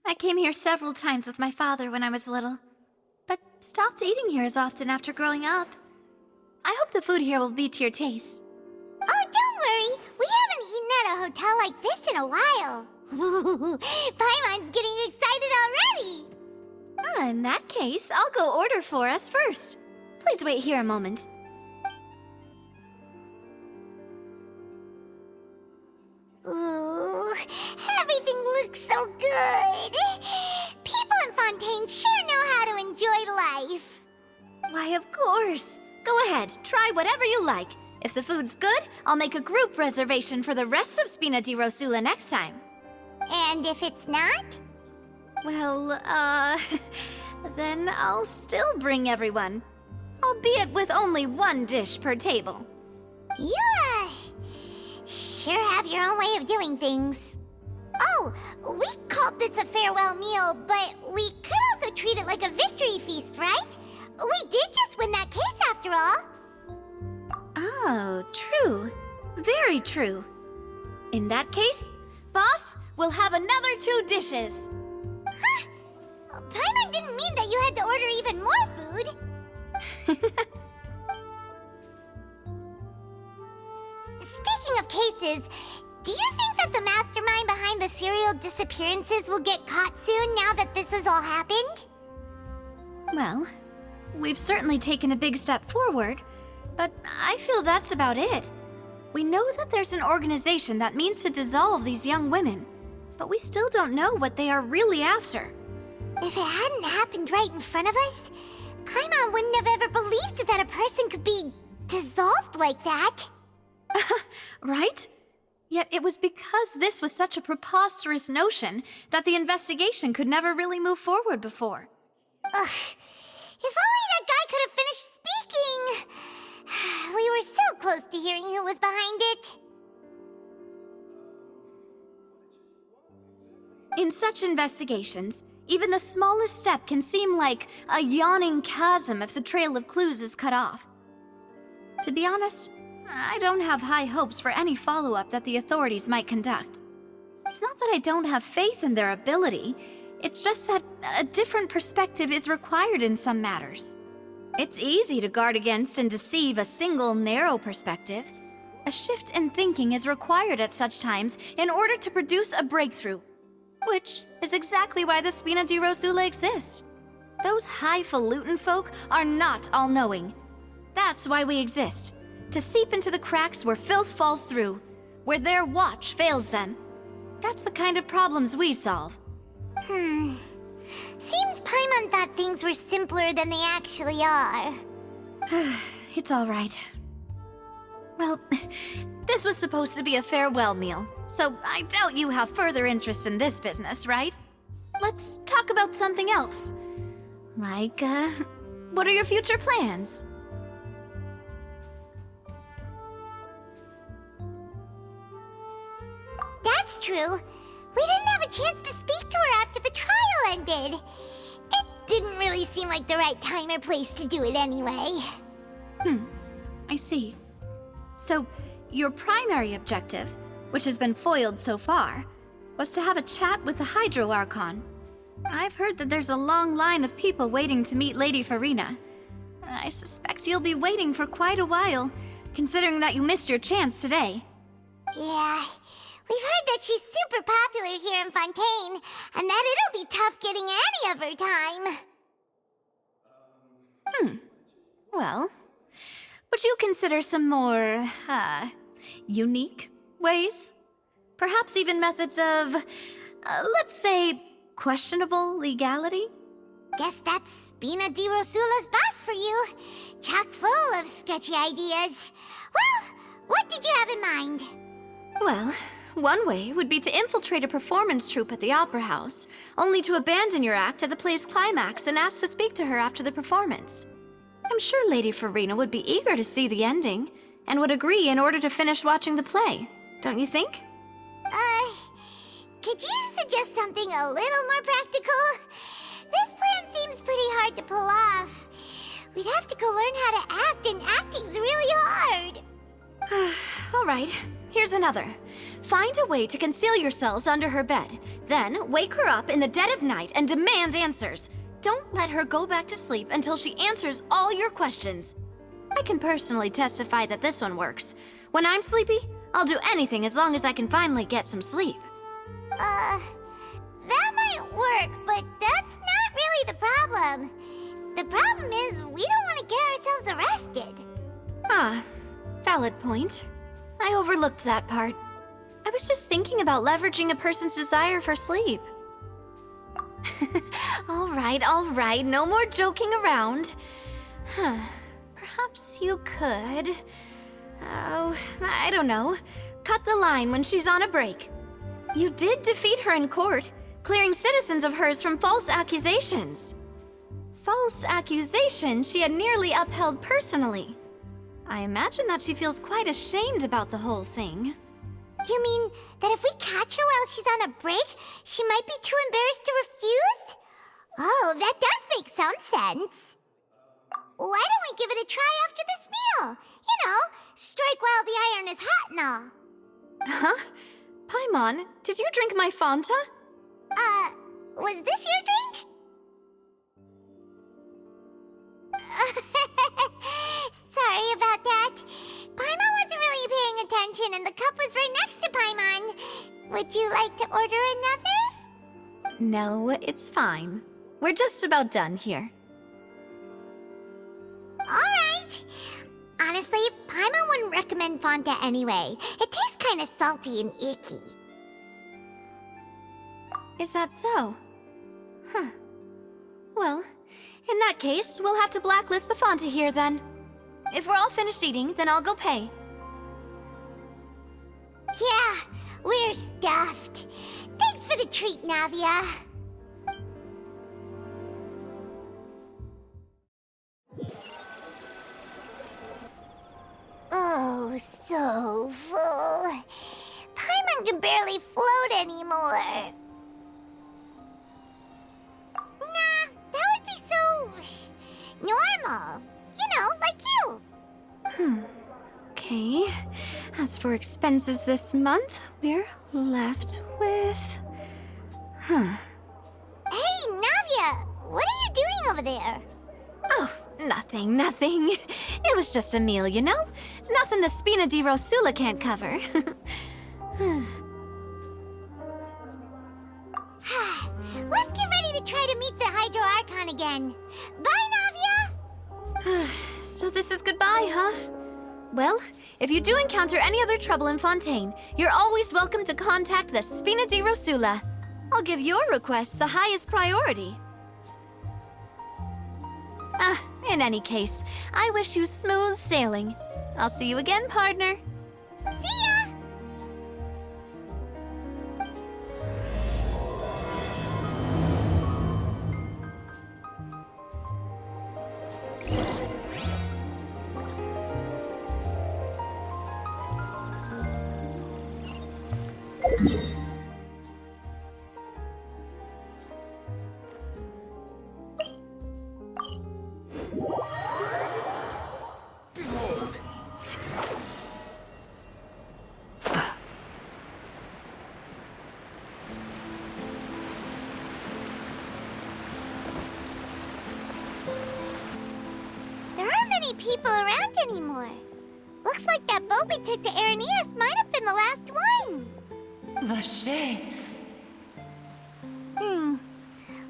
I came here several times with my father when I was little, but stopped eating here as often after growing up. I hope the food here will be to your taste. Oh, don't worry. We haven't eaten at a hotel like this in a while. Paimon's getting excited already. In that case, I'll go order for us first. Please wait here a moment. Ooh, everything looks so good. People in Fontaine sure know how to enjoy life. Why, of course. Go ahead, try whatever you like. If the food's good, I'll make a group reservation for the rest of Spina di Rosula next time. And if it's not? Well, then I'll still bring everyone. Albeit with only one dish per table. You, sure have your own way of doing things. Oh, we called this a farewell meal, but we could also treat it like a victory feast, right? We did just win that case after all. Oh, true. Very true. In that case, boss, we'll have another 2 dishes. Huh? Paimon didn't mean that you had to order even more food. Speaking of cases, do you think that the mastermind behind the serial disappearances will get caught soon now that this has all happened? Well, we've certainly taken a big step forward, but I feel that's about it. We know that there's an organization that means to dissolve these young women, but we still don't know what they are really after. If it hadn't happened right in front of us, Paimon wouldn't have ever believed that a person could be dissolved like that. Right? Yet it was because this was such a preposterous notion that the investigation could never really move forward before. Ugh. If only that guy could have finished speaking! We were so close to hearing who was behind it. In such investigations, even the smallest step can seem like a yawning chasm if the trail of clues is cut off. To be honest, I don't have high hopes for any follow-up that the authorities might conduct. It's not that I don't have faith in their ability, it's just that a different perspective is required in some matters. It's easy to guard against and deceive a single narrow perspective. A shift in thinking is required at such times in order to produce a breakthrough. Which is exactly why the Spina di Rosula exist. Those highfalutin folk are not all-knowing. That's why we exist. To seep into the cracks where filth falls through, where their watch fails them. That's the kind of problems we solve. Seems Paimon thought things were simpler than they actually are. It's all right. Well, this was supposed to be a farewell meal, so I doubt you have further interest in this business, right? Let's talk about something else. Like, what are your future plans? That's true. We didn't have a chance to speak to her after the trial ended. It didn't really seem like the right time or place to do it anyway. I see. So, your primary objective, which has been foiled so far, was to have a chat with the Hydro Archon. I've heard that there's a long line of people waiting to meet Lady Farina. I suspect you'll be waiting for quite a while, considering that you missed your chance today. Yeah, we've heard that she's super popular here in Fontaine, and that it'll be tough getting any of her time. Well, would you consider some more, unique ways? Perhaps even methods of, let's say, questionable legality? Guess that's Spina di Rosula's boss for you. Chock full of sketchy ideas. Well, what did you have in mind? Well, one way would be to infiltrate a performance troupe at the Opera House, only to abandon your act at the play's climax and ask to speak to her after the performance. I'm sure Lady Farina would be eager to see the ending, and would agree in order to finish watching the play, don't you think? Could you suggest something a little more practical? This plan seems pretty hard to pull off. We'd have to go learn how to act, and acting's really hard. All right, here's another. Find a way to conceal yourselves under her bed. Then wake her up in the dead of night and demand answers. Don't let her go back to sleep until she answers all your questions. I can personally testify that this one works. When I'm sleepy, I'll do anything as long as I can finally get some sleep. That might work, but that's not really the problem. The problem is we don't want to get ourselves arrested. Ah, valid point. I overlooked that part. I was just thinking about leveraging a person's desire for sleep. All right, no more joking around. Perhaps you could... Oh, I don't know. Cut the line when she's on a break. You did defeat her in court, clearing citizens of hers from false accusations. False accusations she had nearly upheld personally. I imagine that she feels quite ashamed about the whole thing. You mean that if we catch her while she's on a break, she might be too embarrassed to refuse? Oh, that does make some sense. Why don't we give it a try after this meal? You know, strike while the iron is hot and all. Huh? Paimon, did you drink my Fanta? Was this your drink? Sorry about that. Paimon wasn't really paying attention and the cup was right next to Paimon. Would you like to order another? No, it's fine. We're just about done here. Alright. Honestly, Paimon wouldn't recommend Fontain anyway. It tastes kind of salty and icky. Is that so? Huh. Well, in that case, we'll have to blacklist the Fonta here then. If we're all finished eating, then I'll go pay. Yeah, we're stuffed. Thanks for the treat, Navia. Oh, so full. Paimon can barely float anymore. Nah, that would be so... normal. You know, like you. Okay. As for expenses this month, we're left with... Hey, Navia, what are you doing over there? Oh, nothing. It was just a meal, you know? Nothing the Spina di Rosula can't cover. Let's get ready to try to meet the Hydro Archon again. Bye, Navia! So this is goodbye, huh? Well, if you do encounter any other trouble in Fontaine, you're always welcome to contact the Spina di Rosula. I'll give your requests the highest priority. In any case, I wish you smooth sailing. I'll see you again, partner. See ya! There aren't many people around anymore. Looks like that boat we took to Araneas might have been the last one. Vache.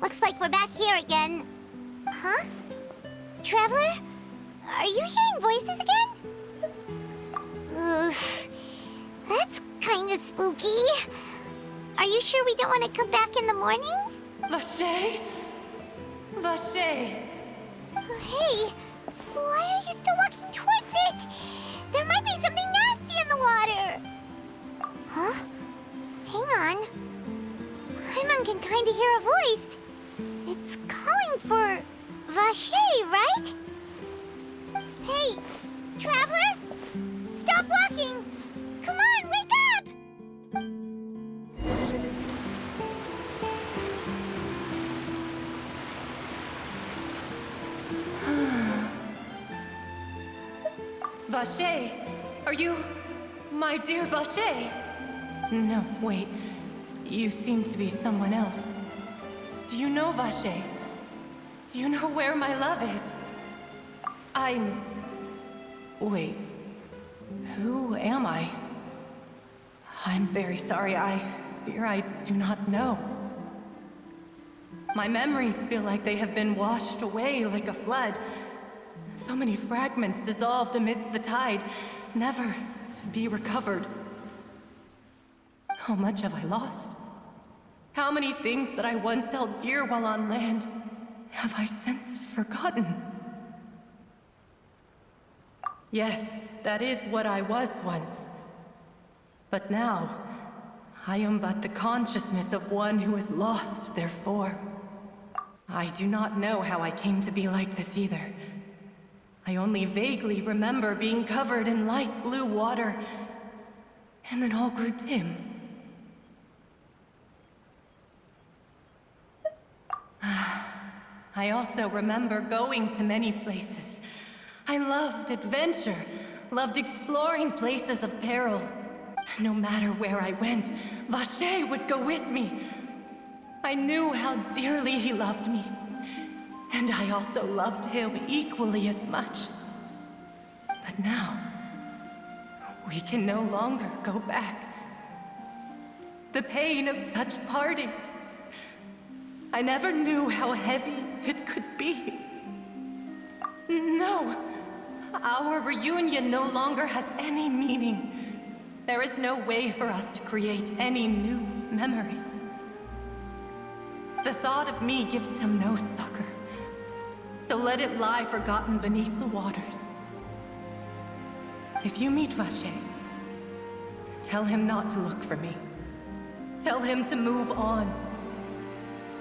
Looks like we're back here again. Huh? Traveler? Are you hearing voices again? Ugh. That's kinda spooky. Are you sure we don't want to come back in the morning? Vache. Vache. Hey, why are you still walking towards it? There might be something nasty in the water. Huh? Hang on. Paimon can kinda hear a voice. It's calling for Vache, right? Hey, Traveler? Stop walking! Come on, wake up! Vache, are you my dear Vache? No, wait. You seem to be someone else. Do you know Vache? Do you know where my love is? Wait. Who am I? I'm very sorry. I fear I do not know. My memories feel like they have been washed away like a flood. So many fragments dissolved amidst the tide, never to be recovered. How much have I lost? How many things that I once held dear while on land have I since forgotten? Yes, that is what I was once. But now, I am but the consciousness of one who has lost their form. I do not know how I came to be like this either. I only vaguely remember being covered in light blue water, and then all grew dim. I also remember going to many places. I loved adventure, loved exploring places of peril. No matter where I went, Vache would go with me. I knew how dearly he loved me, and I also loved him equally as much. But now, we can no longer go back. The pain of such parting, I never knew how heavy it could be. No, our reunion no longer has any meaning. There is no way for us to create any new memories. The thought of me gives him no succor, so let it lie forgotten beneath the waters. If you meet Vache, tell him not to look for me. Tell him to move on.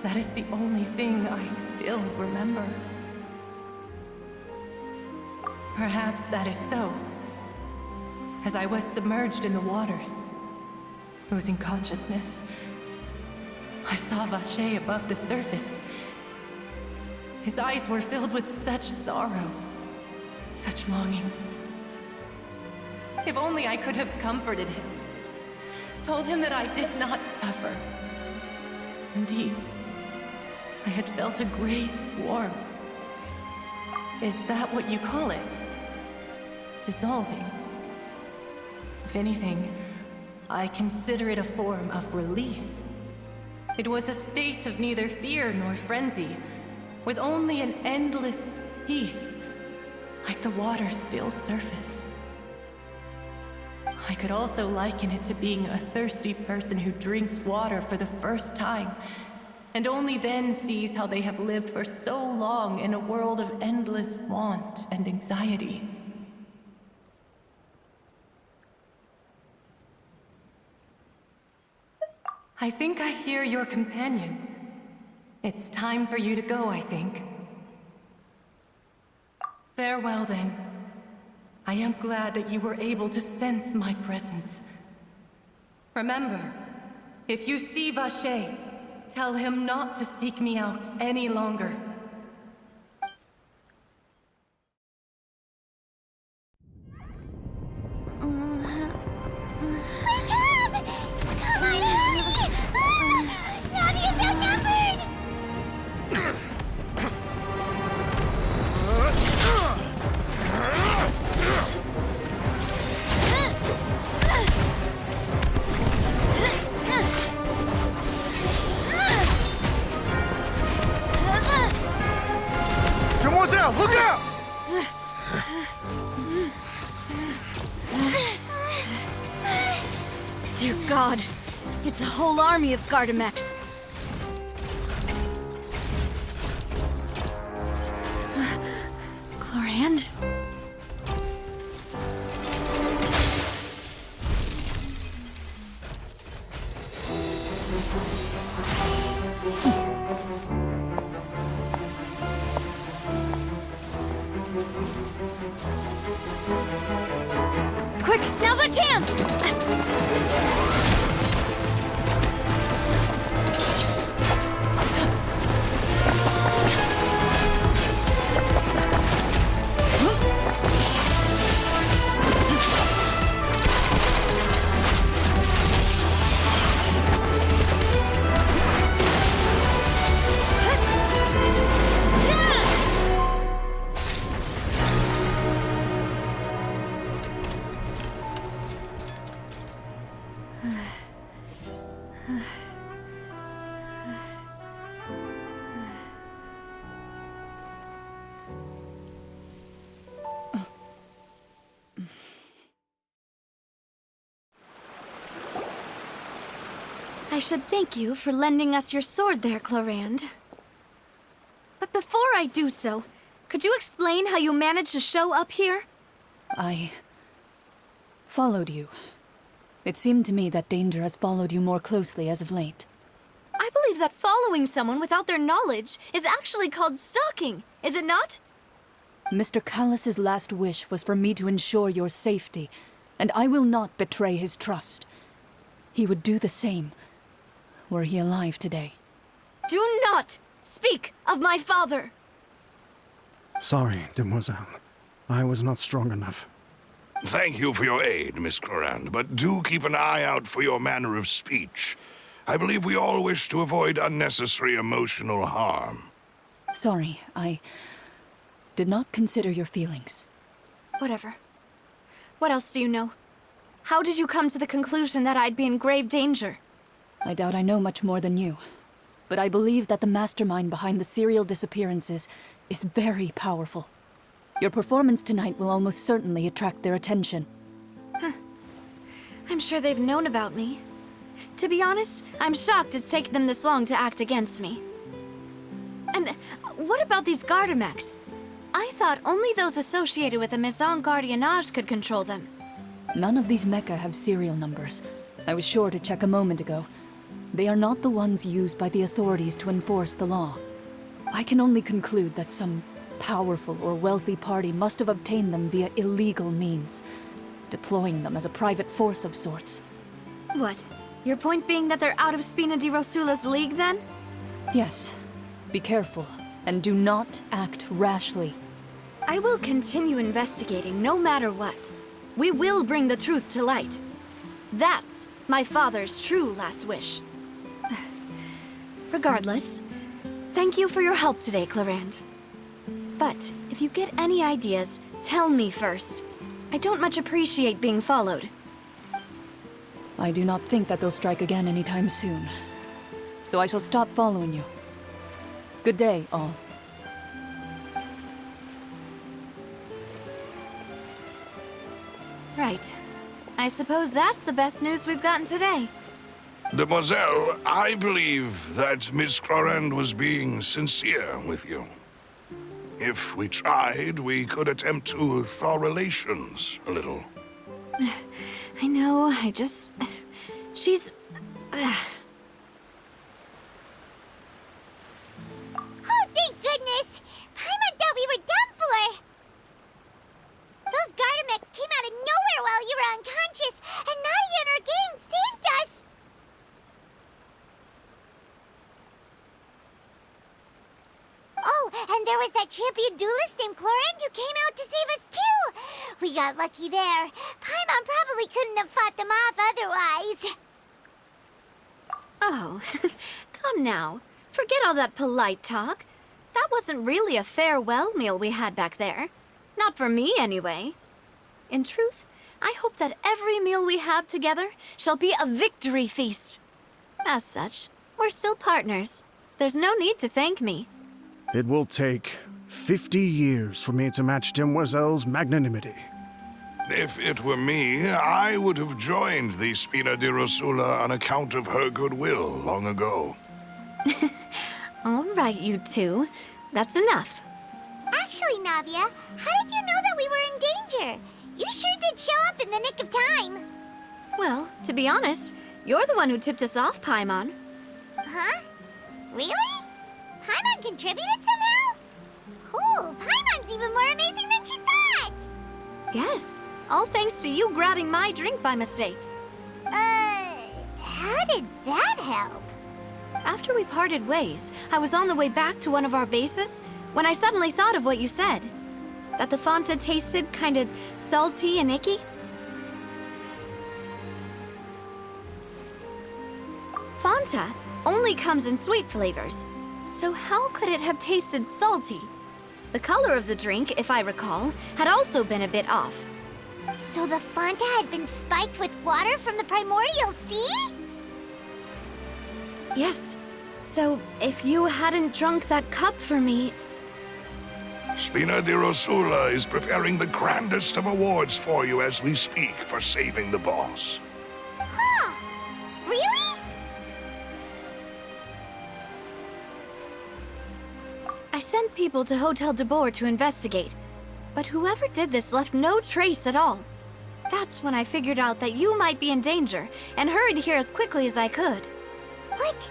That is the only thing I still remember. Perhaps that is so. As I was submerged in the waters, losing consciousness, I saw Vache above the surface. His eyes were filled with such sorrow, such longing. If only I could have comforted him, told him that I did not suffer. Indeed, I had felt a great warmth. Is that what you call it? Dissolving? If anything, I consider it a form of release. It was a state of neither fear nor frenzy, with only an endless peace, like the water's still surface. I could also liken it to being a thirsty person who drinks water for the first time, and only then sees how they have lived for so long in a world of endless want and anxiety. I think I hear your companion. It's time for you to go, I think. Farewell, then. I am glad that you were able to sense my presence. Remember, if you see Vache, tell him not to seek me out any longer. Look out! Dear God, it's a whole army of Gardamex. Chlorand? Quick, now's our chance! I should thank you for lending us your sword there, Clarand. But before I do so, could you explain how you managed to show up here? I followed you. It seemed to me that danger has followed you more closely as of late. I believe that following someone without their knowledge is actually called stalking, is it not? Mr. Callus's last wish was for me to ensure your safety, and I will not betray his trust. He would do the same, were he alive today. Do not speak of my father! Sorry, demoiselle. I was not strong enough. Thank you for your aid, Miss Clarand, but do keep an eye out for your manner of speech. I believe we all wish to avoid unnecessary emotional harm. Sorry, I did not consider your feelings. Whatever. What else do you know? How did you come to the conclusion that I'd be in grave danger? I doubt I know much more than you, but I believe that the mastermind behind the serial disappearances is very powerful. Your performance tonight will almost certainly attract their attention. I'm sure they've known about me. To be honest, I'm shocked it's taken them this long to act against me. And what about these Gardamex? I thought only those associated with the Maison Gardiennage could control them. None of these mecha have serial numbers. I was sure to check a moment ago. They are not the ones used by the authorities to enforce the law. I can only conclude that some powerful or wealthy party must have obtained them via illegal means, deploying them as a private force of sorts. What? Your point being that they're out of Spina di Rosula's league, then? Yes. Be careful, and do not act rashly. I will continue investigating no matter what. We will bring the truth to light. That's my father's true last wish. Regardless, thank you for your help today, Clarand. But if you get any ideas, tell me first. I don't much appreciate being followed. I do not think that they'll strike again anytime soon. So I shall stop following you. Good day, all. Right. I suppose that's the best news we've gotten today. Demoiselle, I believe that Miss Clarand was being sincere with you. If we tried, we could attempt to thaw relations a little. I know, she's... Oh, thank goodness! Paimon thought we were done for! Those Gardamex came out of nowhere while you were unconscious, and Nadia and her gang saved us! Oh, and there was that champion duelist named Clarand who came out to save us too! We got lucky there. Paimon probably couldn't have fought them off otherwise. Oh, come now. Forget all that polite talk. That wasn't really a farewell meal we had back there. Not for me, anyway. In truth, I hope that every meal we have together shall be a victory feast. As such, we're still partners. There's no need to thank me. It will take 50 years for me to match Demoiselle's magnanimity. If it were me, I would have joined the Spina di Rosula on account of her goodwill long ago. All right, you two. That's enough. Actually, Navia, how did you know that we were in danger? You sure did show up in the nick of time. Well, to be honest, you're the one who tipped us off, Paimon. Huh? Really? Paimon contributed somehow? Cool, Paimon's even more amazing than she thought! Yes, all thanks to you grabbing my drink by mistake. How did that help? After we parted ways, I was on the way back to one of our bases when I suddenly thought of what you said. That the Fonta tasted kind of salty and icky. Fonta only comes in sweet flavors, so how could it have tasted salty? The color of the drink, if I recall, had also been a bit off. So the Fonta had been spiked with water from the primordial sea? Yes, so if you hadn't drunk that cup for me... Spina di Rosula is preparing the grandest of awards for you as we speak for saving the boss. Huh? Really? I sent people to Hotel de Boer to investigate, but whoever did this left no trace at all. That's when I figured out that you might be in danger and hurried here as quickly as I could. But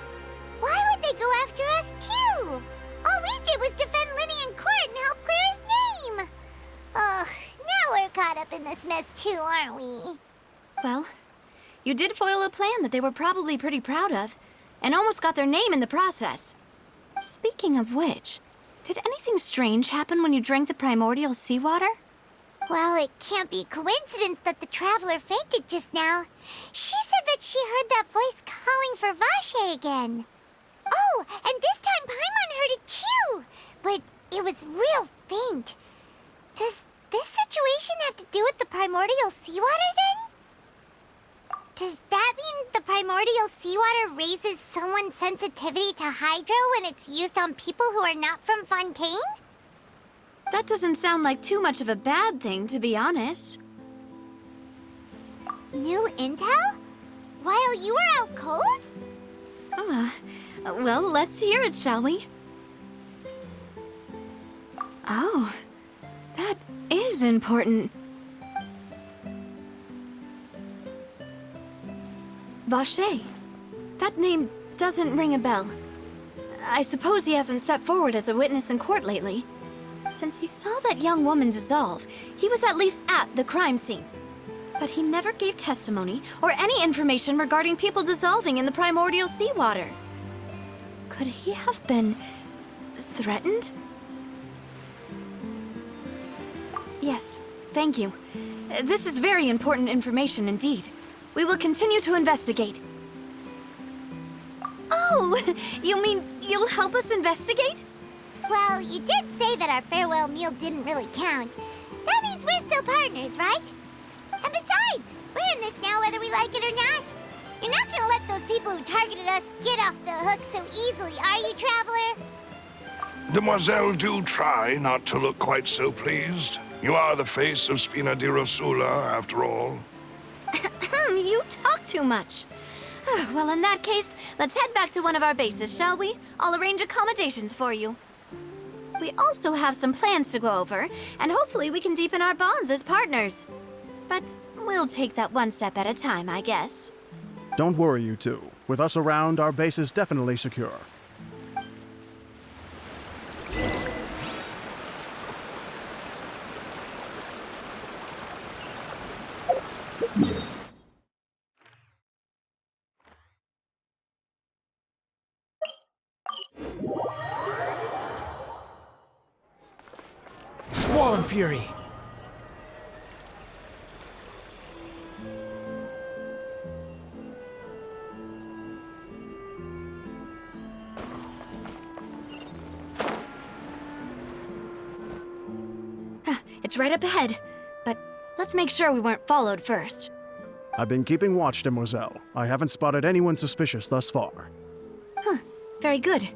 why would they go after us too? All we did was defend Lenny in court and help clear his name. Ugh, now we're caught up in this mess too, aren't we? Well, you did foil a plan that they were probably pretty proud of, and almost got their name in the process. Speaking of which, did anything strange happen when you drank the primordial seawater? Well, it can't be a coincidence that the traveler fainted just now. She said that she heard that voice calling for Vache again. Oh, and this time Paimon heard it too, but it was real faint. Does this situation have to do with the primordial seawater then? Does that mean the primordial seawater raises someone's sensitivity to hydro when it's used on people who are not from Fontain? That doesn't sound like too much of a bad thing, to be honest. New intel? While you were out cold? Well, let's hear it, shall we? Oh, that is important. Vache. That name doesn't ring a bell. I suppose he hasn't stepped forward as a witness in court lately. Since he saw that young woman dissolve, he was at least at the crime scene. But he never gave testimony or any information regarding people dissolving in the primordial seawater. Could he have been threatened? Yes, thank you. This is very important information indeed. We will continue to investigate. Oh, you mean you'll help us investigate? Well, you did say that our farewell meal didn't really count. That means we're still partners, right? And besides, we're in this now whether we like it or not. You're not gonna let those people who targeted us get off the hook so easily, are you, Traveler? Demoiselle, do try not to look quite so pleased. You are the face of Spina di Rosula, after all. You talk too much. Well, in that case, let's head back to one of our bases, shall we? I'll arrange accommodations for you. We also have some plans to go over, and hopefully we can deepen our bonds as partners. But we'll take that one step at a time, I guess. Don't worry, you two. With us around, our base is definitely secure. Squall Fury! It's right up ahead, but let's make sure we weren't followed first. I've been keeping watch, Demoiselle. I haven't spotted anyone suspicious thus far. Very good.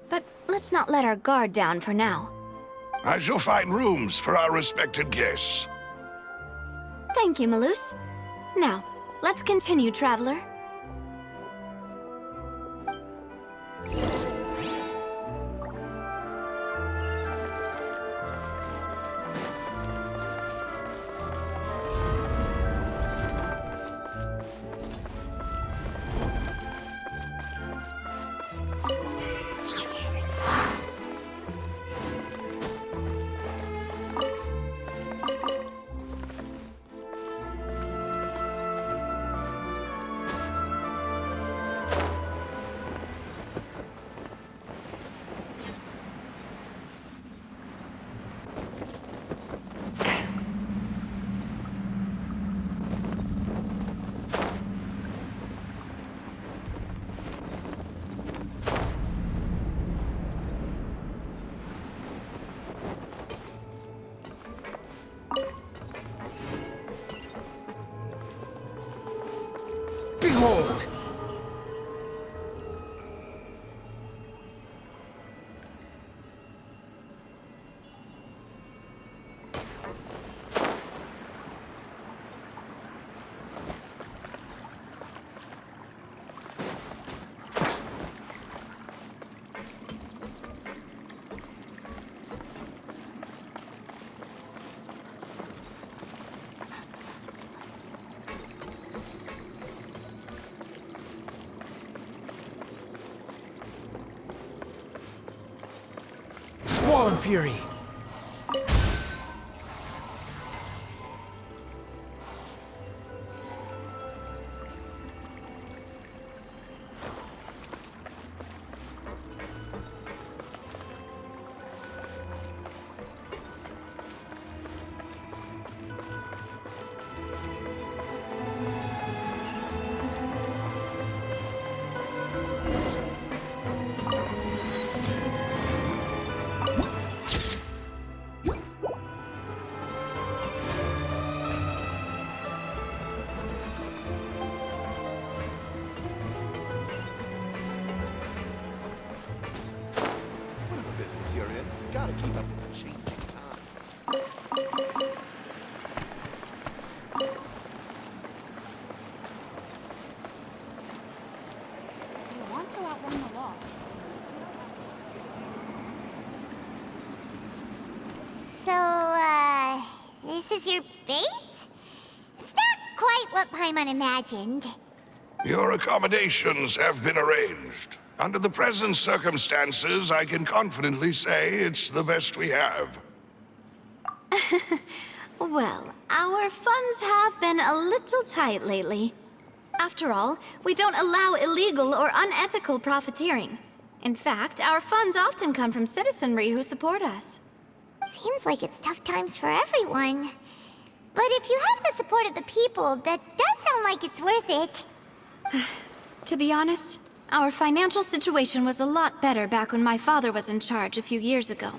But let's not let our guard down for now. I shall find rooms for our respected guests. Thank you, Malus. Now, let's continue, Traveler. Behold! Swan Fury! Business you're in. You gotta keep up with the changing times. You want to outrun the law. So, this is your base? It's not quite what Paimon imagined. Your accommodations have been arranged. Under the present circumstances, I can confidently say it's the best we have. Well, our funds have been a little tight lately. After all, we don't allow illegal or unethical profiteering. In fact, our funds often come from citizenry who support us. Seems like it's tough times for everyone. But if you have the support of the people, that does sound like it's worth it. To be honest, our financial situation was a lot better back when my father was in charge a few years ago.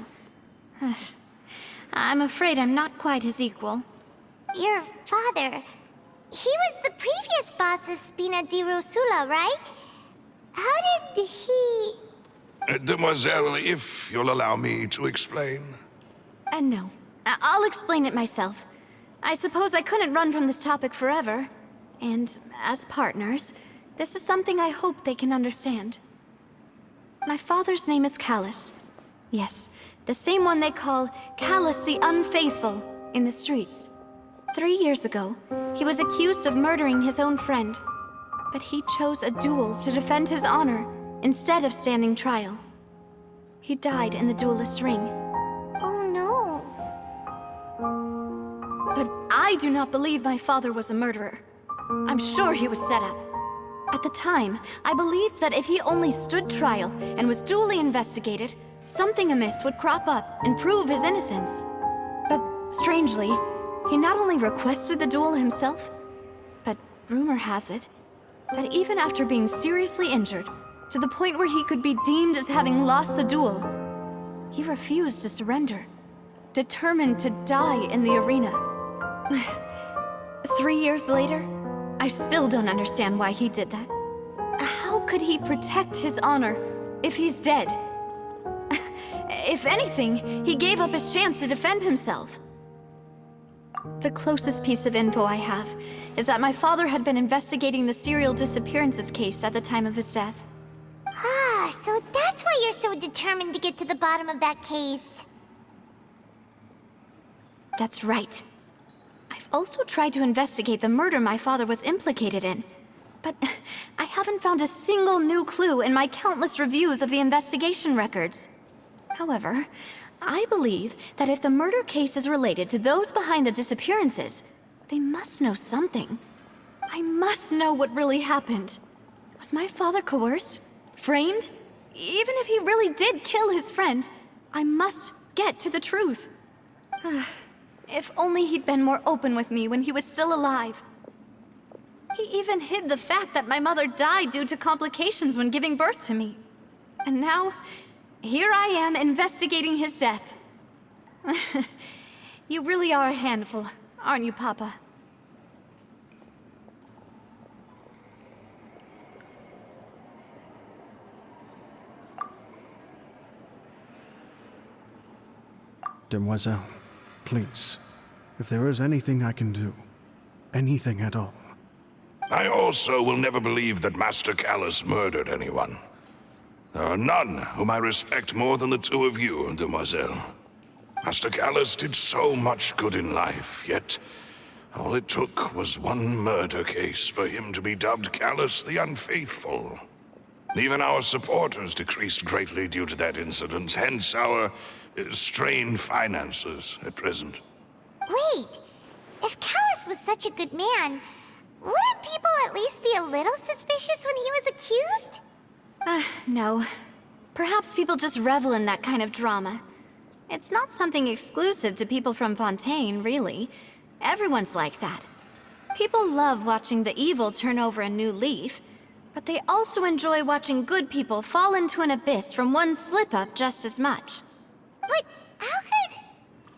I'm afraid I'm not quite his equal. Your father... He was the previous boss of Spina di Rosula, right? How did he... Demoiselle, if you'll allow me to explain. No. I'll explain it myself. I suppose I couldn't run from this topic forever. And as partners, this is something I hope they can understand. My father's name is Callus. Yes, the same one they call Callus the Unfaithful in the streets. 3 years ago, he was accused of murdering his own friend. But he chose a duel to defend his honor instead of standing trial. He died in the duelist's ring. Oh no. But I do not believe my father was a murderer. I'm sure he was set up. At the time, I believed that if he only stood trial and was duly investigated, something amiss would crop up and prove his innocence. But strangely, he not only requested the duel himself, but rumor has it that even after being seriously injured, to the point where he could be deemed as having lost the duel, he refused to surrender, determined to die in the arena. 3 years later, I still don't understand why he did that. How could he protect his honor if he's dead? If anything, he gave up his chance to defend himself. The closest piece of info I have is that my father had been investigating the serial disappearances case at the time of his death. Ah, so that's why you're so determined to get to the bottom of that case. That's right. I've also tried to investigate the murder my father was implicated in, but I haven't found a single new clue in my countless reviews of the investigation records. However, I believe that if the murder case is related to those behind the disappearances, they must know something. I must know what really happened. Was my father coerced? Framed? Even if he really did kill his friend, I must get to the truth. If only he'd been more open with me when he was still alive. He even hid the fact that my mother died due to complications when giving birth to me. And now, here I am investigating his death. You really are a handful, aren't you, Papa? Demoiselle, please, if there is anything I can do, anything at all. I also will never believe that Master Callus murdered anyone. There are none whom I respect more than the two of you, Demoiselle. Master Callus did so much good in life, yet all it took was one murder case for him to be dubbed Callus the Unfaithful. Even our supporters decreased greatly due to that incident, hence our strained finances at present. Wait, if Callus was such a good man, wouldn't people at least be a little suspicious when he was accused? No. Perhaps people just revel in that kind of drama. It's not something exclusive to people from Fontaine, really. Everyone's like that. People love watching the evil turn over a new leaf, but they also enjoy watching good people fall into an abyss from one slip-up just as much. But how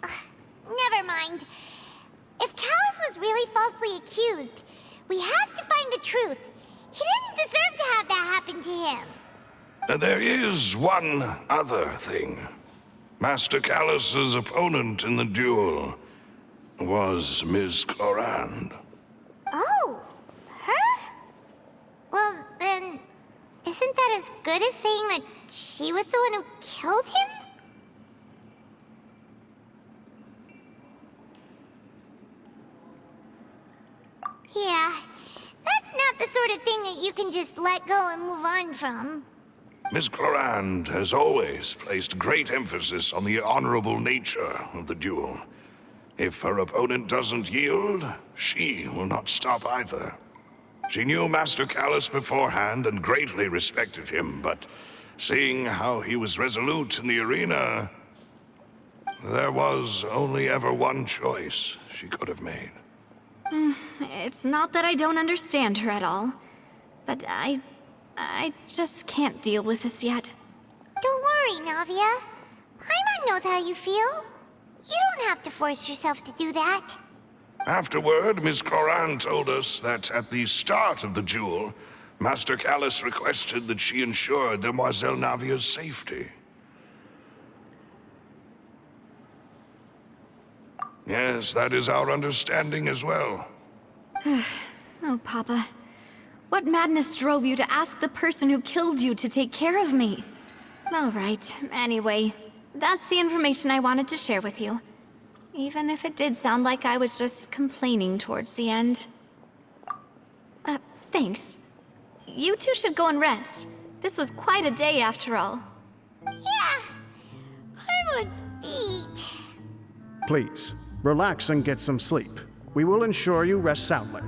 could... never mind. If Callus was really falsely accused, we have to find the truth. He didn't deserve to have that happen to him. There is one other thing. Master Callus's opponent in the duel was Ms. Clorand. Oh, her? Well, then, isn't that as good as saying that she was the one who killed him? Yeah, that's not the sort of thing that you can just let go and move on from. Miss Clorand has always placed great emphasis on the honorable nature of the duel. If her opponent doesn't yield, she will not stop either. She knew Master Callus beforehand and greatly respected him, but seeing how he was resolute in the arena, there was only ever one choice she could have made. It's not that I don't understand her at all, but I just can't deal with this yet. Don't worry, Navia. Paimon knows how you feel. You don't have to force yourself to do that. Afterward, Miss Clorand told us that at the start of the duel, Master Callus requested that she ensure Demoiselle Navia's safety. Yes, that is our understanding as well. Oh, Papa. What madness drove you to ask the person who killed you to take care of me? All right, anyway, that's the information I wanted to share with you. Even if it did sound like I was just complaining towards the end. Thanks. You two should go and rest. This was quite a day after all. Yeah, Paimon's beat. Please, relax and get some sleep. We will ensure you rest soundly.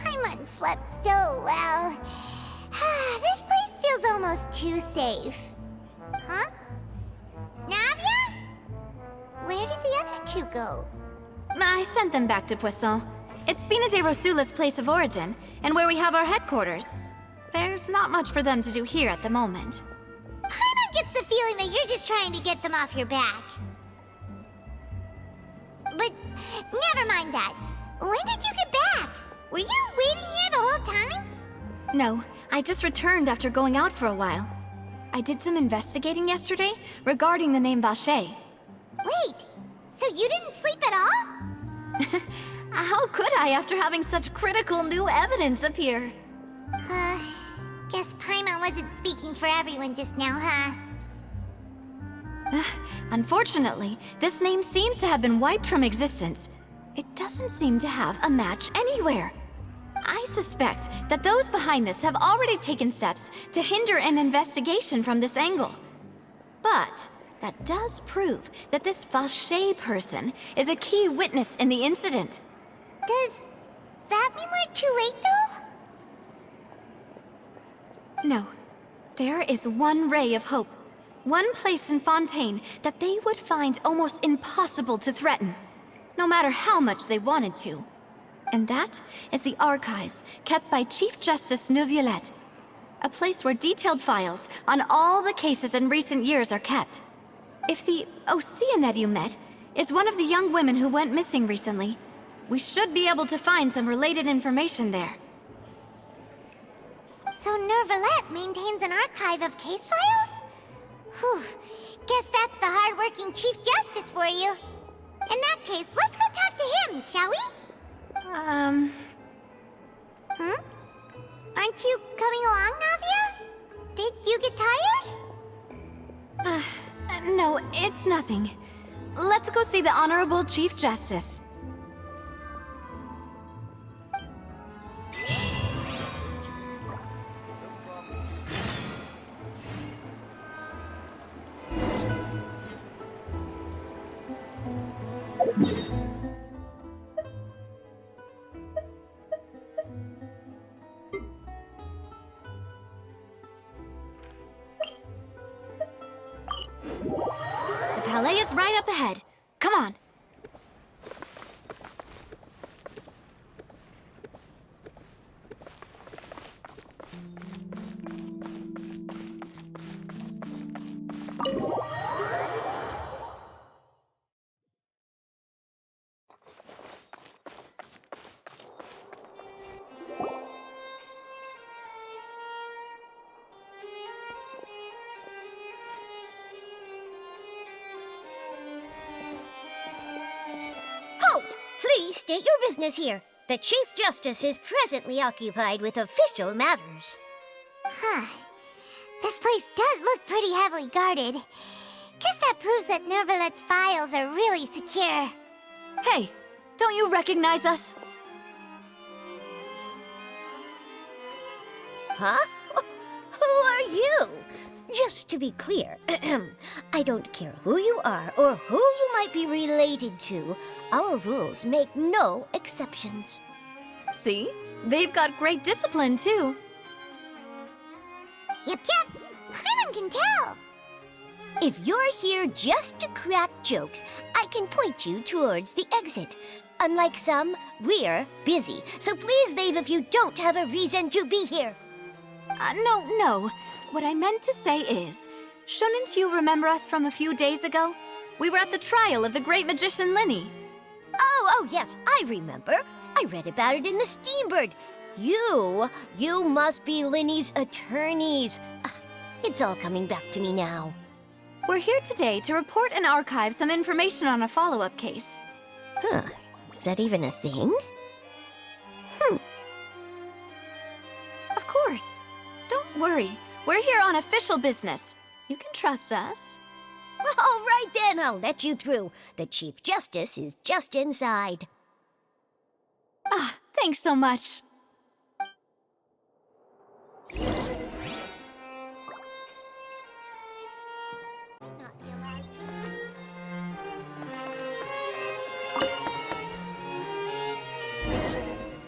Paimon slept so well. This place feels almost too safe. Huh? Navia? Where did the other two go? I sent them back to Poisson. It's Spina de Rosula's place of origin, and where we have our headquarters. There's not much for them to do here at the moment. Paimon gets the feeling that you're just trying to get them off your back. But never mind that. When did you get back? Were you waiting here the whole time? No, I just returned after going out for a while. I did some investigating yesterday regarding the name Vache. Wait, so you didn't sleep at all? How could I after having such critical new evidence appear? Guess Paimon wasn't speaking for everyone just now, huh? Unfortunately, this name seems to have been wiped from existence. It doesn't seem to have a match anywhere. I suspect that those behind this have already taken steps to hinder an investigation from this angle. But that does prove that this Vache person is a key witness in the incident. Does that mean we're too late, though? No. There is one ray of hope. One place in Fontaine that they would find almost impossible to threaten, no matter how much they wanted to. And that is the archives kept by Chief Justice Neuvillette, a place where detailed files on all the cases in recent years are kept. If the Oceanette you met is one of the young women who went missing recently, we should be able to find some related information there. So Neuvillette maintains an archive of case files? Whew, guess that's the hard-working Chief Justice for you. In that case, let's go talk to him, shall we? Hmm? Aren't you coming along, Navia? Did you get tired? No, it's nothing. Let's go see the Honorable Chief Justice. The palais is right up ahead. Come on. Halt! Please state your business here. The Chief Justice is presently occupied with official matters. Huh. This place does look pretty heavily guarded. Guess that proves that Nervalet's files are really secure. Hey, don't you recognize us? Huh? Who are you? Just to be clear, I don't care who you are or who you might be related to. Our rules make no exceptions. See? They've got great discipline, too. Yep. Paimon can tell. If you're here just to crack jokes, I can point you towards the exit. Unlike some, we're busy, so please leave if you don't have a reason to be here. No. What I meant to say is, shouldn't you remember us from a few days ago? We were at the trial of the great magician Linny. Oh, yes, I remember. I read about it in the Steambird. You must be Linny's attorneys. It's all coming back to me now. We're here today to report and archive some information on a follow-up case. Huh, is that even a thing? Of course. Don't worry. We're here on official business. You can trust us. All right then, I'll let you through. The Chief Justice is just inside. Thanks so much.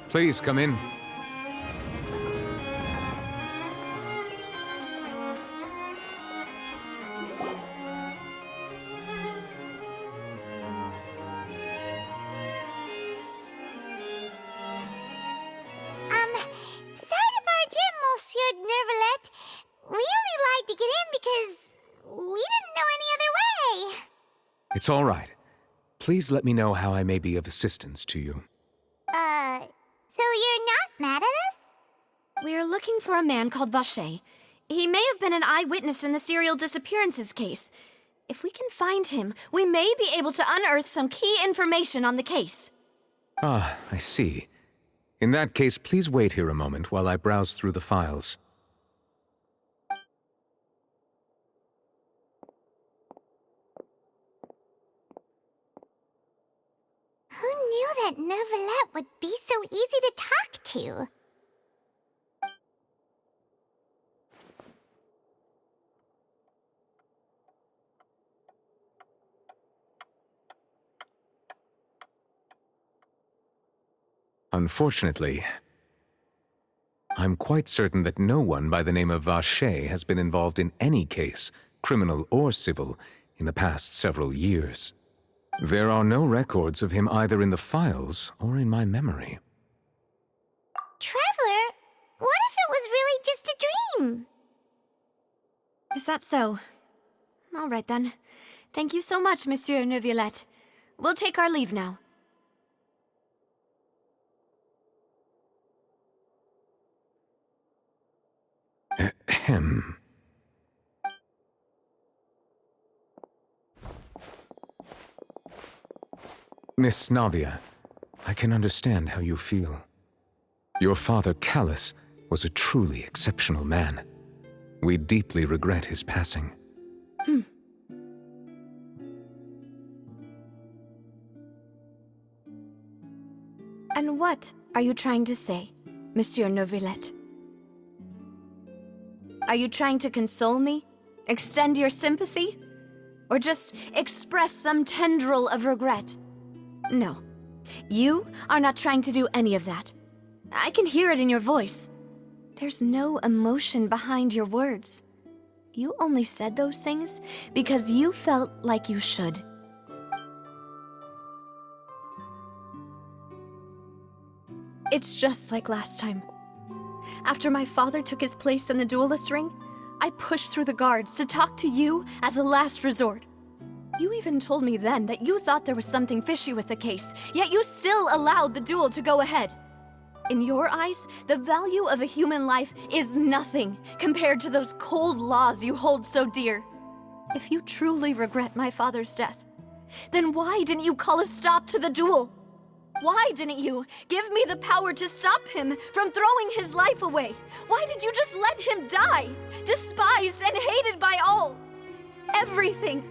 Please come in. Sorry to barge in, Monsieur Nervalet. We only lied to get in because we didn't know any other way. It's all right. Please let me know how I may be of assistance to you. So you're not mad at us? We're looking for a man called Vache. He may have been an eyewitness in the serial disappearances case. If we can find him, we may be able to unearth some key information on the case. Ah, I see. In that case, please wait here a moment while I browse through the files. Who knew that Nervalet would be so easy to talk to? Unfortunately, I'm quite certain that no one by the name of Vache has been involved in any case, criminal or civil, in the past several years. There are no records of him either in the files or in my memory. Traveler, what if it was really just a dream? Is that so? All right then. Thank you so much, Monsieur Neuvillette. We'll take our leave now. Ahem. Miss Navia, I I can understand how you feel. Your father, Callus, was a truly exceptional man. We deeply regret his passing. And what are you trying to say, Monsieur Neuvillette? Are you trying to console me? Extend your sympathy? Or just express some tendril of regret? No. You are not trying to do any of that. I can hear it in your voice. There's no emotion behind your words. You only said those things because you felt like you should. It's just like last time. After my father took his place in the duelist ring, I pushed through the guards to talk to you as a last resort. You even told me then that you thought there was something fishy with the case, yet you still allowed the duel to go ahead. In your eyes, the value of a human life is nothing compared to those cold laws you hold so dear. If you truly regret my father's death, then why didn't you call a stop to the duel? Why didn't you give me the power to stop him from throwing his life away? Why did you just let him die, despised and hated by all? Everything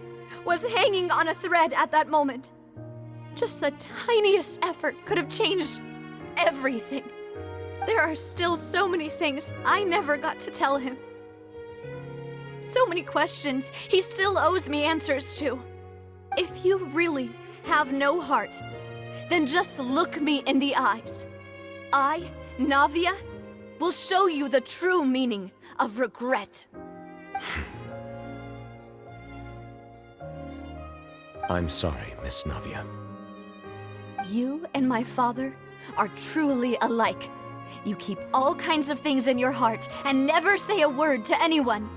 was hanging on a thread at that moment. Just the tiniest effort could have changed everything. There are still so many things I never got to tell him. So many questions he still owes me answers to. If you really have no heart, then just look me in the eyes. I, Navia, will show you the true meaning of regret. I'm sorry, Miss Navia. You and my father are truly alike. You keep all kinds of things in your heart and never say a word to anyone.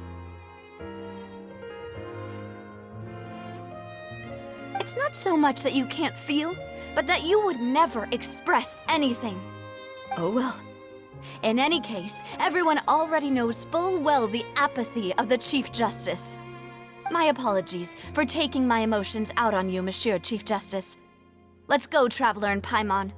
It's not so much that you can't feel, but that you would never express anything. Oh well. In any case, everyone already knows full well the apathy of the Chief Justice. My apologies for taking my emotions out on you, Monsieur Chief Justice. Let's go, Traveler and Paimon.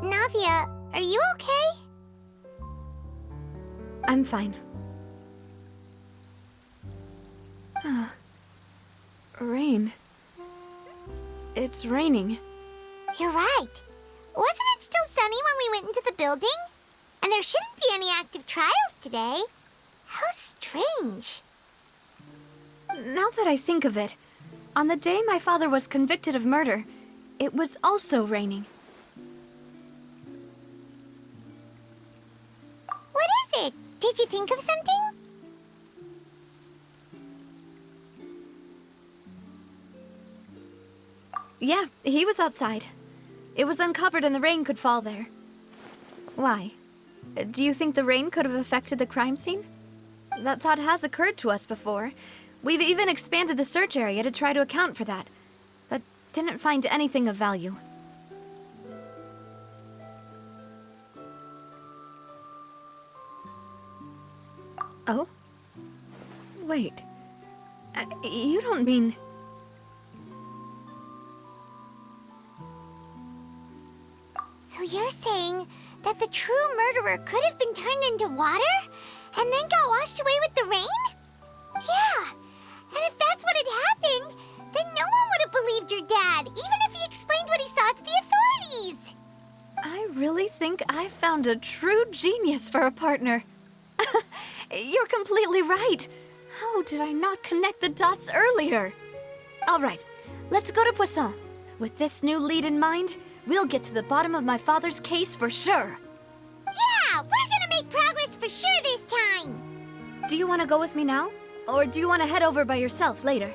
Navia, are you okay? I'm fine. Rain. It's raining. You're right. Wasn't it still sunny when we went into the building? And there shouldn't be any active trials today. How strange. Now that I think of it, on the day my father was convicted of murder, it was also raining. What is it? Did you think of something? Yeah, he was outside. It was uncovered and the rain could fall there. Why? Do you think the rain could have affected the crime scene? That thought has occurred to us before. We've even expanded the search area to try to account for that, but didn't find anything of value. Oh? Wait. You don't mean... So you're saying that the true murderer could have been turned into water and then got washed away with the rain? Yeah, and if that's what had happened, then no one would have believed your dad, even if he explained what he saw to the authorities. I really think I found a true genius for a partner. You're completely right. How did I not connect the dots earlier? All right, let's go to Poisson. With this new lead in mind, we'll get to the bottom of my father's case for sure. Yeah, we're gonna make progress for sure this time. Do you want to go with me now? Or do you want to head over by yourself later?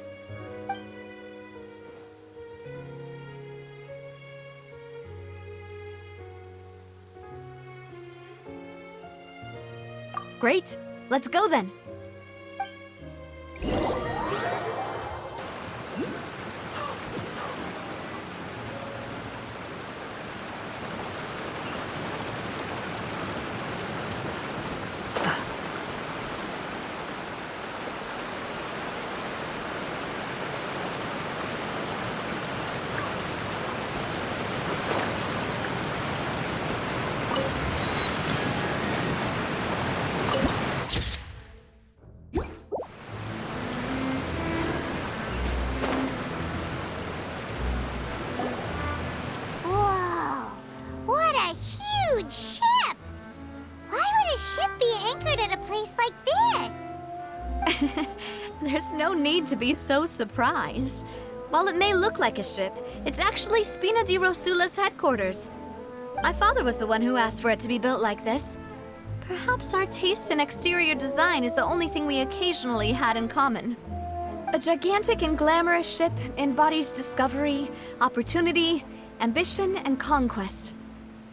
Great. Let's go then. need to be so surprised. While it may look like a ship, it's actually Spina di Rosula's headquarters. My father was the one who asked for it to be built like this. Perhaps our taste in exterior design is the only thing we occasionally had in common. A gigantic and glamorous ship embodies discovery, opportunity, ambition, and conquest.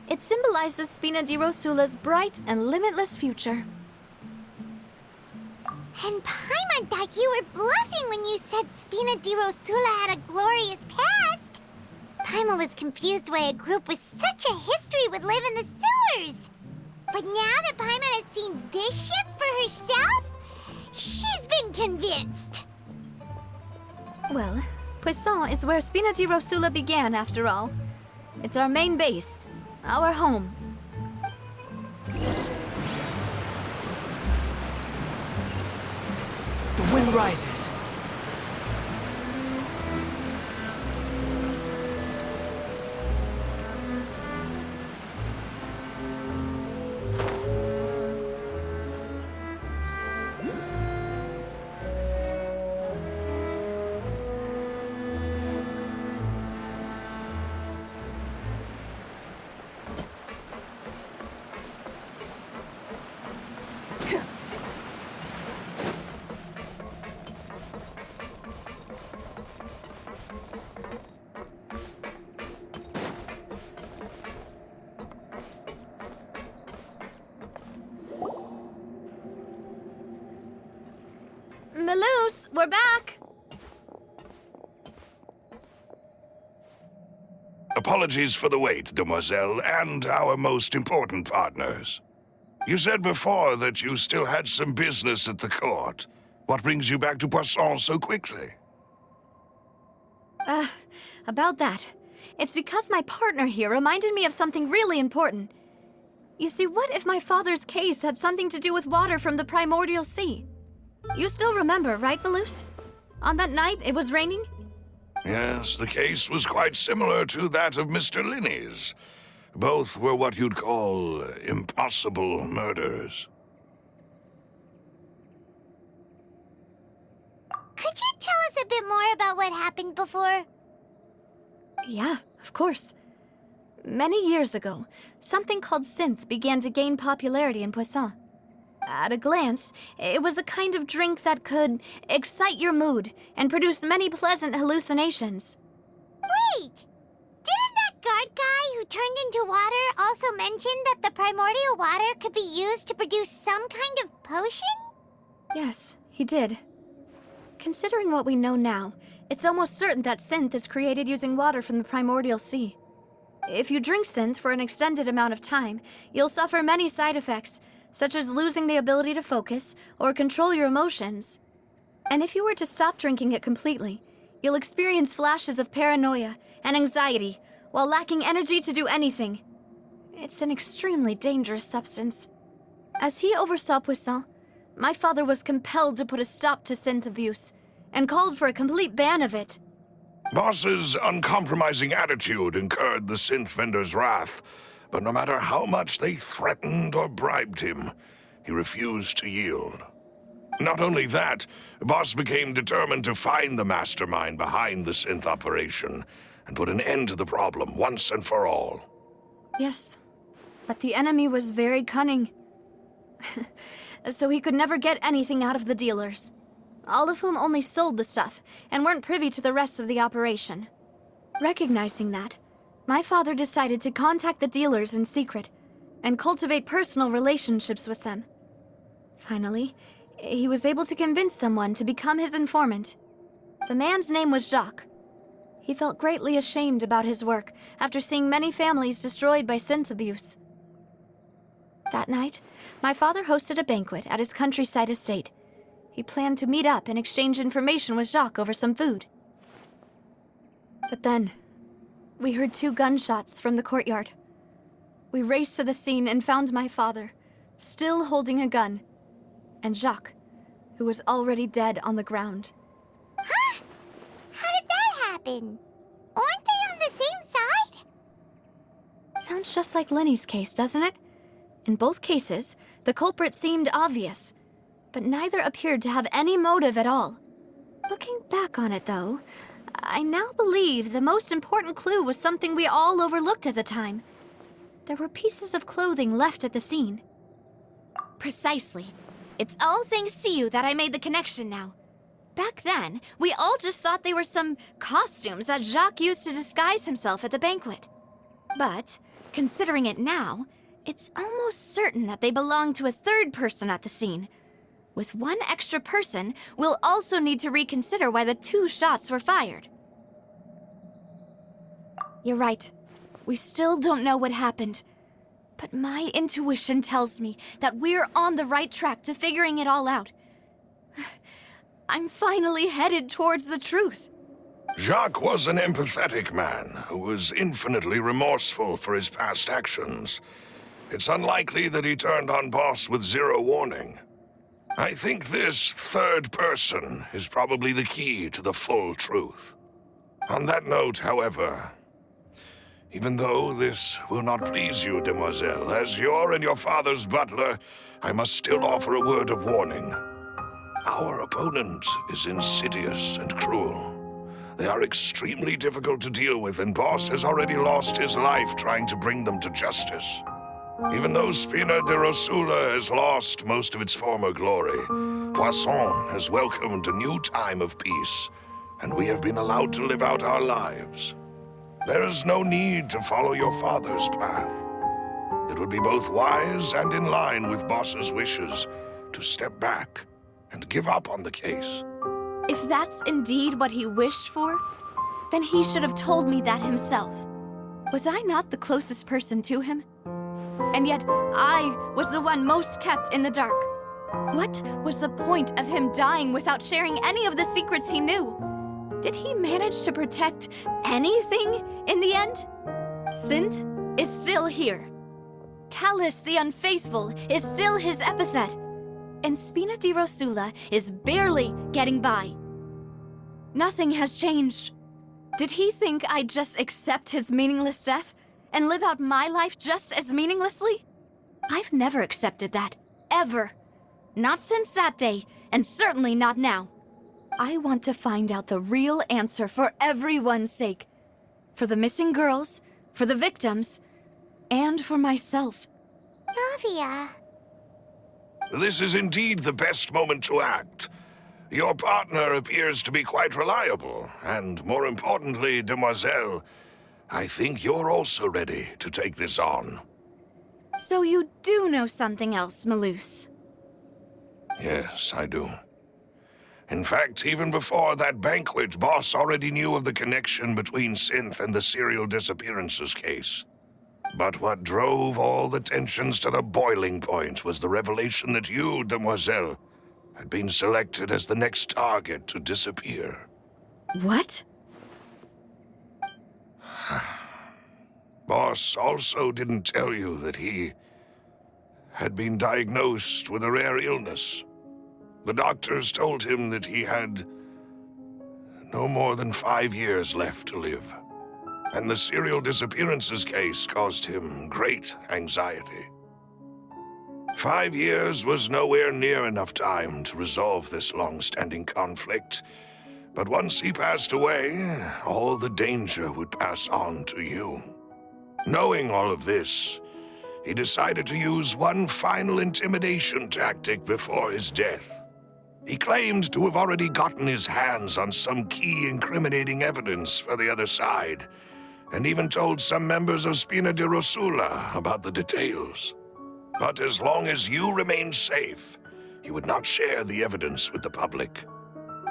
It symbolizes Spina di Rosula's bright and limitless future. And Paimon thought you were bluffing when you said Spina di Rosula had a glorious past. Paimon was confused why a group with such a history would live in the sewers. But now that Paimon has seen this ship for herself, she's been convinced. Well, Poisson is where Spina di Rosula began, after all. It's our main base, our home. The wind rises. Melus, we're back! Apologies for the wait, demoiselle, and our most important partners. You said before that you still had some business at the court. What brings you back to Poisson so quickly? About that. It's because my partner here reminded me of something really important. You see, what if my father's case had something to do with water from the primordial sea? You still remember, right, Melus? On that night, it was raining? Yes, the case was quite similar to that of Mr. Linney's. Both were what you'd call impossible murders. Could you tell us a bit more about what happened before? Yeah, of course. Many years ago, something called synth began to gain popularity in Poisson. At a glance, it was a kind of drink that could excite your mood and produce many pleasant hallucinations. Wait! Didn't that guard guy who turned into water also mention that the primordial water could be used to produce some kind of potion? Yes, he did. Considering what we know now, it's almost certain that synth is created using water from the primordial sea. If you drink synth for an extended amount of time, you'll suffer many side effects, such as losing the ability to focus or control your emotions. And if you were to stop drinking it completely, you'll experience flashes of paranoia and anxiety while lacking energy to do anything. It's an extremely dangerous substance. As he oversaw Poisson, my father was compelled to put a stop to synth abuse and called for a complete ban of it. Boss's uncompromising attitude incurred the synth vendor's wrath, but no matter how much they threatened or bribed him, he refused to yield. Not only that, Boss became determined to find the mastermind behind the synth operation and put an end to the problem once and for all. Yes, but the enemy was very cunning. So he could never get anything out of the dealers, all of whom only sold the stuff and weren't privy to the rest of the operation. Recognizing that, my father decided to contact the dealers in secret and cultivate personal relationships with them. Finally, he was able to convince someone to become his informant. The man's name was Jacques. He felt greatly ashamed about his work after seeing many families destroyed by synth abuse. That night, my father hosted a banquet at his countryside estate. He planned to meet up and exchange information with Jacques over some food. But then, we heard 2 gunshots from the courtyard. We raced to the scene and found my father, still holding a gun, and Jacques, who was already dead on the ground. Huh? How did that happen? Aren't they on the same side? Sounds just like Lenny's case, doesn't it? In both cases, the culprit seemed obvious, but neither appeared to have any motive at all. Looking back on it, though, I now believe the most important clue was something we all overlooked at the time. There were pieces of clothing left at the scene. Precisely. It's all thanks to you that I made the connection now. Back then, we all just thought they were some costumes that Jacques used to disguise himself at the banquet. But, considering it now, it's almost certain that they belong to a third person at the scene. With one extra person, we'll also need to reconsider why the 2 shots were fired. You're right. We still don't know what happened. But my intuition tells me that we're on the right track to figuring it all out. I'm finally headed towards the truth. Jacques was an empathetic man who was infinitely remorseful for his past actions. It's unlikely that he turned on Boss with 0 warning. I think this third person is probably the key to the full truth. On that note, however, even though this will not please you, demoiselle, as your and your father's butler, I must still offer a word of warning. Our opponent is insidious and cruel. They are extremely difficult to deal with, and Boss has already lost his life trying to bring them to justice. Even though Spina de Rosula has lost most of its former glory, Poisson has welcomed a new time of peace, and we have been allowed to live out our lives. There is no need to follow your father's path. It would be both wise and in line with Boss's wishes to step back and give up on the case. If that's indeed what he wished for, then he should have told me that himself. Was I not the closest person to him? And yet, I was the one most kept in the dark. What was the point of him dying without sharing any of the secrets he knew? Did he manage to protect anything in the end? Synth is still here. Callus the Unfaithful is still his epithet. And Spina di Rosula is barely getting by. Nothing has changed. Did he think I'd just accept his meaningless death and live out my life just as meaninglessly? I've never accepted that. Ever. Not since that day, and certainly not now. I want to find out the real answer for everyone's sake. For the missing girls, for the victims, and for myself. Navia. This is indeed the best moment to act. Your partner appears to be quite reliable, and more importantly, demoiselle, I think you're also ready to take this on. So you do know something else, Malouse? Yes, I do. In fact, even before that banquet, Boss already knew of the connection between Synth and the serial disappearances case. But what drove all the tensions to the boiling point was the revelation that you, demoiselle, had been selected as the next target to disappear. What? Boss also didn't tell you that he had been diagnosed with a rare illness. The doctors told him that he had no more than 5 years left to live. And the serial disappearances case caused him great anxiety. 5 years was nowhere near enough time to resolve this long-standing conflict, but once he passed away, all the danger would pass on to you. Knowing all of this, he decided to use one final intimidation tactic before his death. He claimed to have already gotten his hands on some key incriminating evidence for the other side, and even told some members of Spina di Rosula about the details. But as long as you remained safe, he would not share the evidence with the public.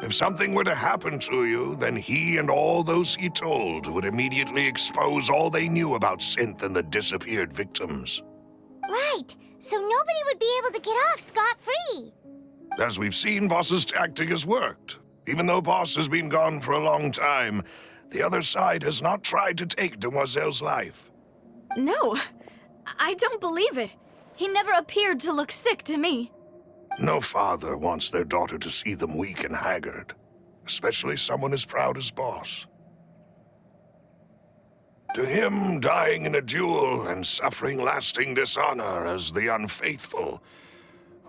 If something were to happen to you, then he and all those he told would immediately expose all they knew about Synth and the disappeared victims. Right, so nobody would be able to get off scot-free. As we've seen, Boss's tactic has worked. Even though Boss has been gone for a long time, the other side has not tried to take Demoiselle's life. No, I don't believe it. He never appeared to look sick to me. No father wants their daughter to see them weak and haggard, especially someone as proud as Boss. To him, dying in a duel and suffering lasting dishonor as the unfaithful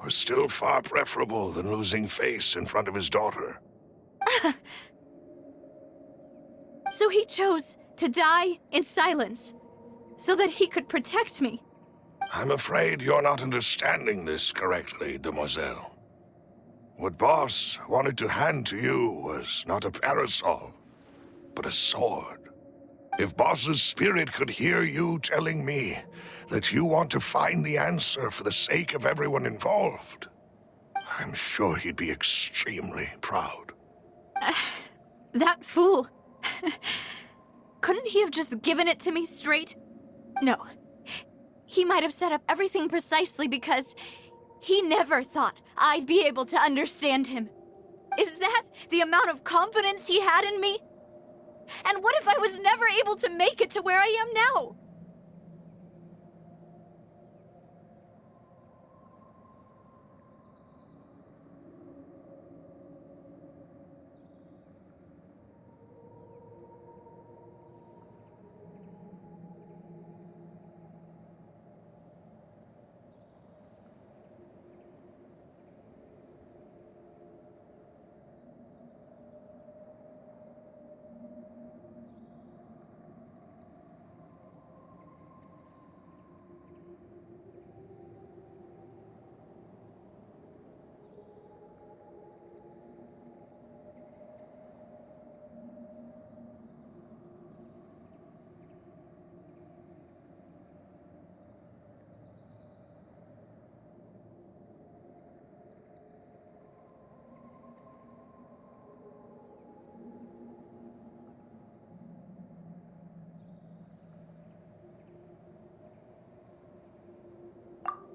was still far preferable than losing face in front of his daughter. So he chose to die in silence, so that he could protect me. I'm afraid you're not understanding this correctly, demoiselle. What Boss wanted to hand to you was not a parasol, but a sword. If Boss's spirit could hear you telling me that you want to find the answer for the sake of everyone involved, I'm sure he'd be extremely proud. That fool. Couldn't he have just given it to me straight? No. He might have set up everything precisely because he never thought I'd be able to understand him. Is that the amount of confidence he had in me? And what if I was never able to make it to where I am now?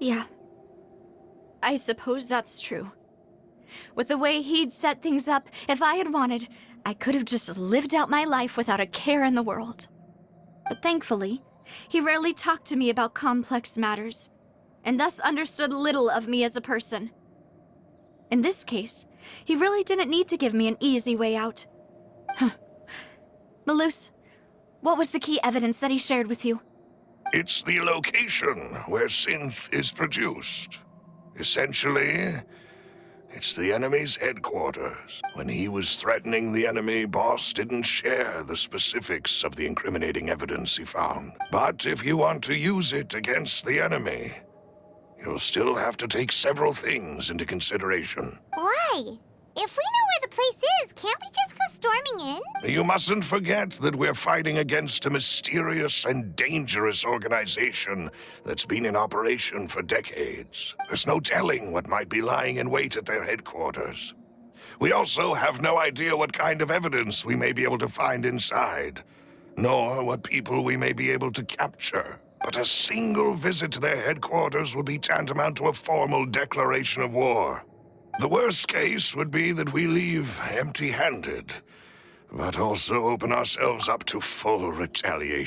Yeah. I suppose that's true. With the way he'd set things up, if I had wanted, I could have just lived out my life without a care in the world. But thankfully, he rarely talked to me about complex matters, and thus understood little of me as a person. In this case, he really didn't need to give me an easy way out. Malus, what was the key evidence that he shared with you? It's the location where synth is produced. Essentially, it's the enemy's headquarters. When he was threatening the enemy, Boss didn't share the specifics of the incriminating evidence he found. But if you want to use it against the enemy, you'll still have to take several things into consideration. Why? If we know where the place is, can't we just go storming in? You mustn't forget that we're fighting against a mysterious and dangerous organization that's been in operation for decades. There's no telling what might be lying in wait at their headquarters. We also have no idea what kind of evidence we may be able to find inside, nor what people we may be able to capture. But a single visit to their headquarters would be tantamount to a formal declaration of war. The worst case would be that we leave empty-handed, but also open ourselves up to full retaliation.